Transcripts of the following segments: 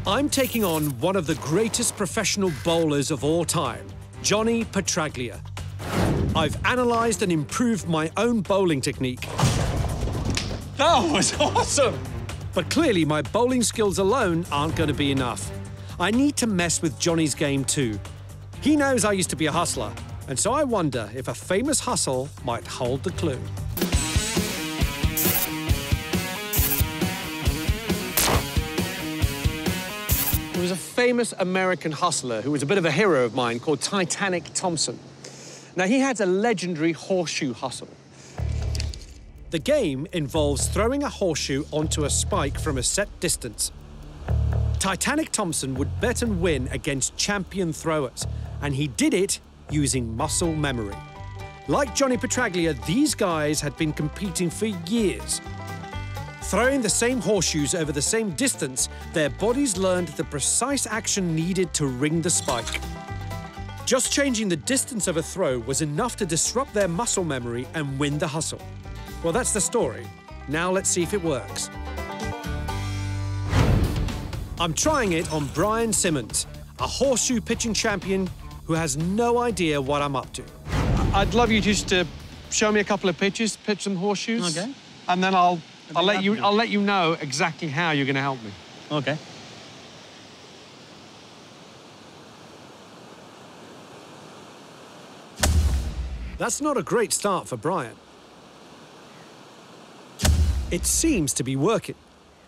I'm taking on one of the greatest professional bowlers of all time, Johnny Petraglia. I've analysed and improved my own bowling technique. That was awesome! But clearly my bowling skills alone aren't going to be enough. I need to mess with Johnny's game too. He knows I used to be a hustler, and so I wonder if a famous hustle might hold the clue. There was a famous American hustler who was a bit of a hero of mine called Titanic Thompson. Now, he had a legendary horseshoe hustle. The game involves throwing a horseshoe onto a spike from a set distance. Titanic Thompson would bet and win against champion throwers, and he did it using muscle memory. Like Johnny Petraglia, these guys had been competing for years. Throwing the same horseshoes over the same distance, their bodies learned the precise action needed to ring the spike. Just changing the distance of a throw was enough to disrupt their muscle memory and win the hustle. Well, that's the story. Now let's see if it works. I'm trying it on Brian Simmons, a horseshoe pitching champion who has no idea what I'm up to. I'd love you just to show me a couple of pitches, pitch some horseshoes. Okay. And then I'll let you know exactly how you're going to help me. Okay. That's not a great start for Brian. It seems to be working.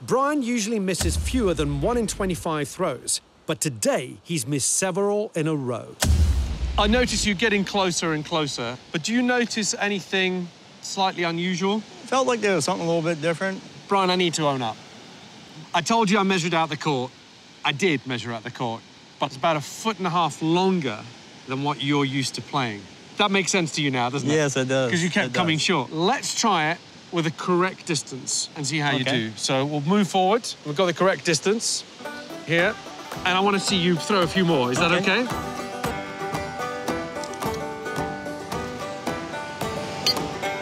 Brian usually misses fewer than 1 in 25 throws, but today he's missed several in a row. I notice you getting closer and closer, but do you notice anything slightly unusual? Felt like there was something a little bit different. Brian, I need to own up. I told you I measured out the court. I did measure out the court, but it's about 1.5 feet longer than what you're used to playing. That makes sense to you now, doesn't it? Yes, it does. Because you kept coming short. Let's try it with the correct distance and see how you do. So we'll move forward. We've got the correct distance here, and I want to see you throw a few more. Is that okay?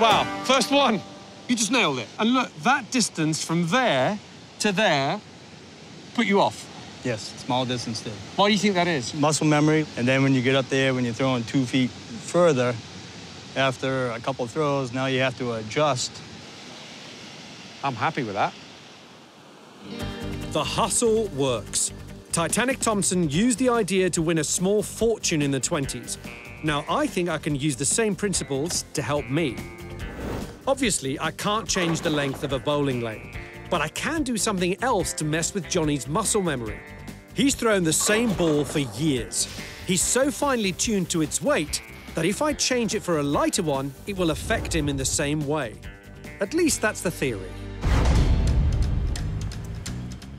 Wow, first one. You just nailed it. And look, that distance from there to there put you off. Yes, small distance did. Why do you think that is? Muscle memory, and then when you get up there, when you're throwing 2 feet further, after a couple of throws, now you have to adjust. I'm happy with that. The hustle works. Titanic Thompson used the idea to win a small fortune in the 20s. Now, I think I can use the same principles to help me. Obviously, I can't change the length of a bowling lane, but I can do something else to mess with Johnny's muscle memory. He's thrown the same ball for years. He's so finely tuned to its weight that if I change it for a lighter one, it will affect him in the same way. At least that's the theory.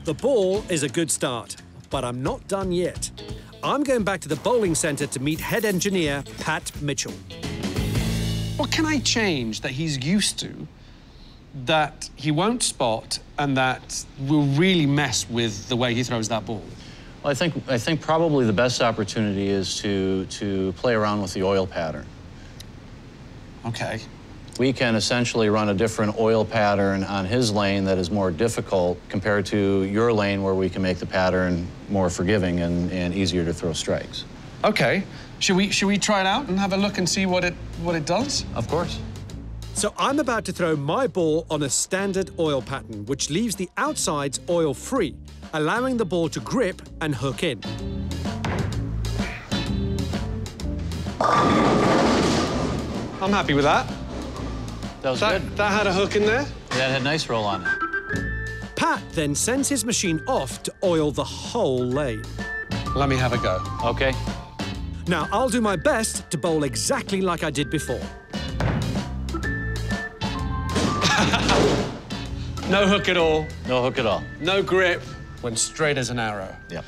The ball is a good start, but I'm not done yet. I'm going back to the bowling centre to meet head engineer Pat Mitchell. What can I change that he's used to that he won't spot and that will really mess with the way he throws that ball? Well, I think probably the best opportunity is to play around with the oil pattern. Okay. We can essentially run a different oil pattern on his lane that is more difficult compared to your lane where we can make the pattern more forgiving and easier to throw strikes. Okay. Should we try it out and have a look and see what it does? Of course. So I'm about to throw my ball on a standard oil pattern, which leaves the outsides oil-free, allowing the ball to grip and hook in. I'm happy with that. That was good. That had a hook in there. That had a nice roll on it. Pat then sends his machine off to oil the whole lane. Let me have a go. Okay. Now, I'll do my best to bowl exactly like I did before. No hook at all. No hook at all. No grip. Went straight as an arrow. Yep.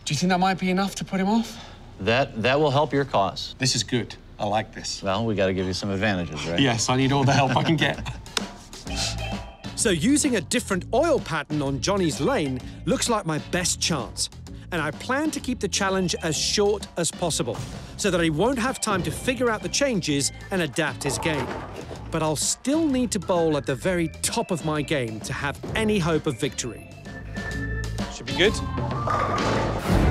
Do you think that might be enough to put him off? That will help your cause. This is good. I like this. Well, we got to give you some advantages, right? Yes, I need all the help I can get. So using a different oil pattern on Johnny's lane looks like my best chance. And I plan to keep the challenge as short as possible so that he won't have time to figure out the changes and adapt his game. But I'll still need to bowl at the very top of my game to have any hope of victory. Should be good.